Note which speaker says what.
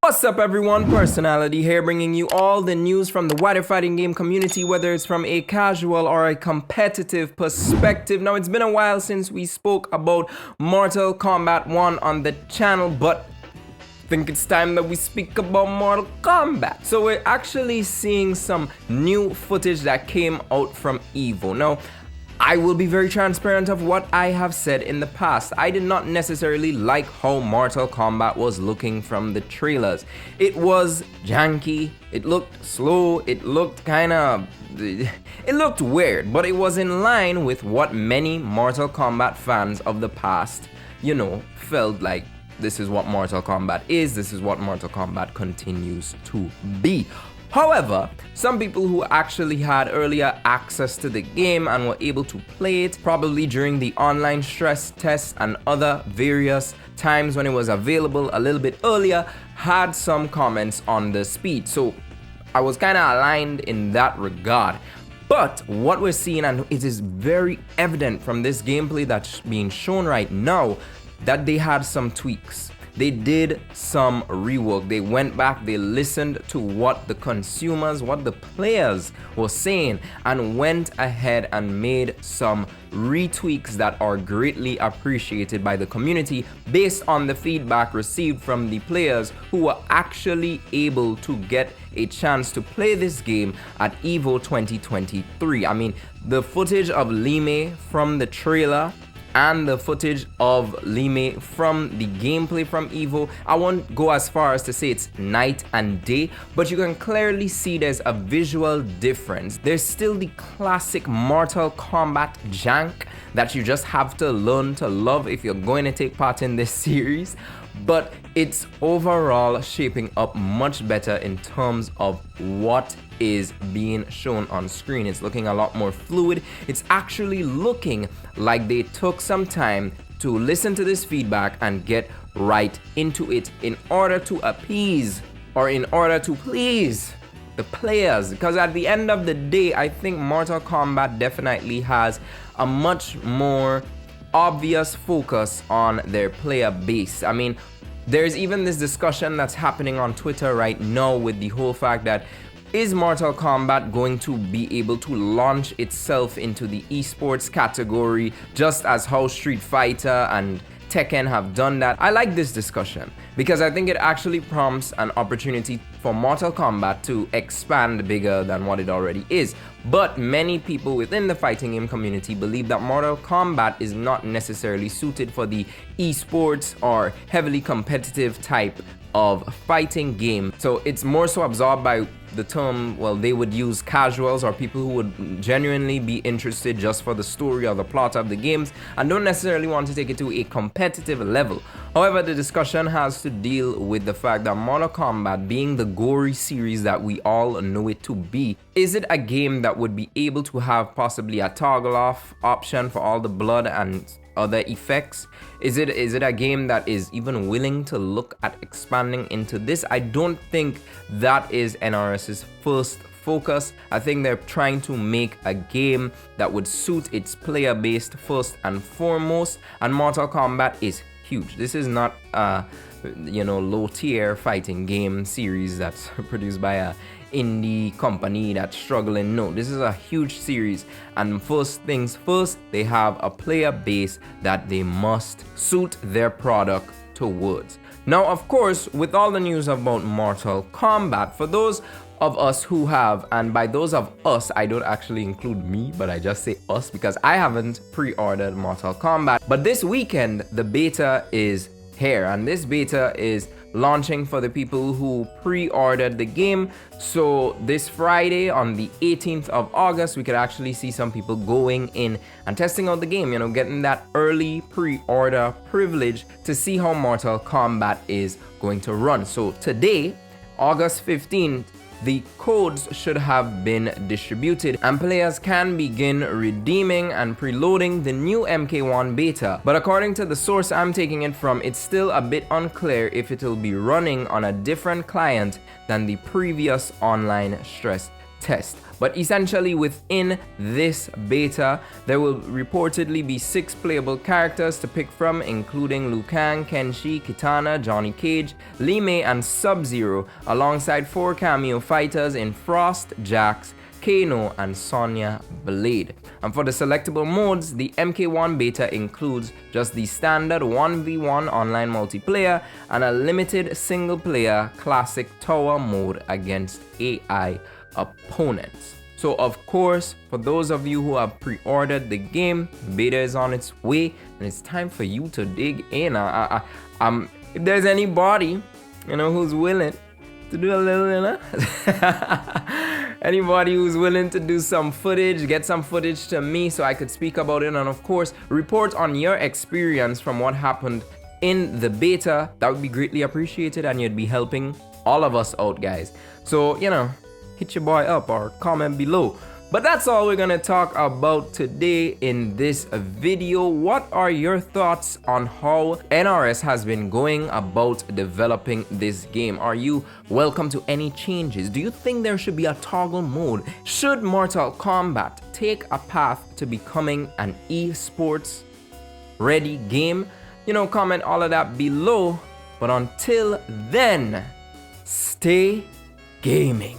Speaker 1: What's up everyone, Personality here, bringing you all the news from the wider fighting game community, whether it's from a casual or a competitive perspective. Now, it's been a while since we spoke about Mortal Kombat 1 on the channel, but I think it's time that we speak about Mortal Kombat. So we're actually seeing some new footage that came out from EVO. Now, I will be very transparent of what I have said in the past. I did not necessarily like how Mortal Kombat was looking from the trailers. It was janky, it looked slow, it looked it looked weird, but it was in line with what many Mortal Kombat fans of the past, felt like this is what Mortal Kombat is, this is what Mortal Kombat continues to be. However, some people who actually had earlier access to the game and were able to play it, probably during the online stress tests and other various times when it was available a little bit earlier, had some comments on the speed. So I was kind of aligned in that regard. But what we're seeing, and it is very evident from this gameplay that's being shown right now, that they had some tweaks. They did some rework. They went back, they listened to what the consumers, what the players were saying, and went ahead and made some retweaks that are greatly appreciated by the community based on the feedback received from the players who were actually able to get a chance to play this game at EVO 2023. I mean, the footage of Lime from the trailer and the footage of Lime from the gameplay from EVO, I won't go as far as to say it's night and day, but you can clearly see there's a visual difference. There's still the classic Mortal Kombat jank that you just have to learn to love if you're going to take part in this series, but it's overall shaping up much better in terms of what is being shown on screen. It's looking a lot more fluid. It's actually looking like they took some time to listen to this feedback and get right into it in order to appease or in order to please the players, because at the end of the day, I think Mortal Kombat definitely has a much more obvious focus on their player base. I mean, there's even this discussion that's happening on Twitter right now with the whole fact that is Mortal Kombat going to be able to launch itself into the esports category just as how Street Fighter and Tekken have done that? I like this discussion because I think it actually prompts an opportunity for Mortal Kombat to expand bigger than what it already is. But many people within the fighting game community believe that Mortal Kombat is not necessarily suited for the esports or heavily competitive type of fighting game. So it's more so absorbed by the term, well, they would use casuals or people who would genuinely be interested just for the story or the plot of the games and don't necessarily want to take it to a competitive level. However, the discussion has to deal with the fact that Mortal Kombat, being the gory series that we all know it to be, is it a game that would be able to have possibly a toggle off option for all the blood and other effects? Is it a game that is even willing to look at expanding into this? I don't think that is NRS's first focus. I think they're trying to make a game that would suit its player base first and foremost, and Mortal Kombat is huge. This is not a low tier fighting game series that's produced by a indie company that's struggling. No, this is a huge series, and first things first, they have a player base that they must suit their product towards. Now, of course, with all the news about Mortal Kombat, for those of us who have, and by those of us, I don't actually include me, but I just say us because I haven't pre-ordered Mortal Kombat, but this weekend the beta is here, and this beta is launching for the people who pre-ordered the game. So this Friday on the 18th of August, we could actually see some people going in and testing out the game, getting that early pre-order privilege to see how Mortal Kombat is going to run. So today, August 15th, the codes should have been distributed and players can begin redeeming and preloading the new MK1 beta. But according to the source I'm taking it from, it's still a bit unclear if it will be running on a different client than the previous online stress test. But essentially within this beta, there will reportedly be 6 playable characters to pick from, including Liu Kang, Kenshi, Kitana, Johnny Cage, Li Mei, and Sub-Zero, alongside 4 cameo fighters in Frost, Jax, Kano, and Sonya Blade. And for the selectable modes, the MK1 beta includes just the standard 1v1 online multiplayer and a limited single-player classic tower mode against AI opponents. So of course, for those of you who have pre-ordered the game, beta is on its way and it's time for you to dig in. If there's anybody, who's willing to do a little, anybody who's willing to do some footage, get some footage to me so I could speak about it, and of course, report on your experience from what happened in the beta, that would be greatly appreciated and you'd be helping all of us out, guys. So, hit your boy up or comment below. But that's all we're gonna talk about today in this video. What are your thoughts on how NRS has been going about developing this game? Are you welcome to any changes? Do you think there should be a toggle mode? Should Mortal Kombat take a path to becoming an esports ready game? Comment all of that below. But until then, stay gaming.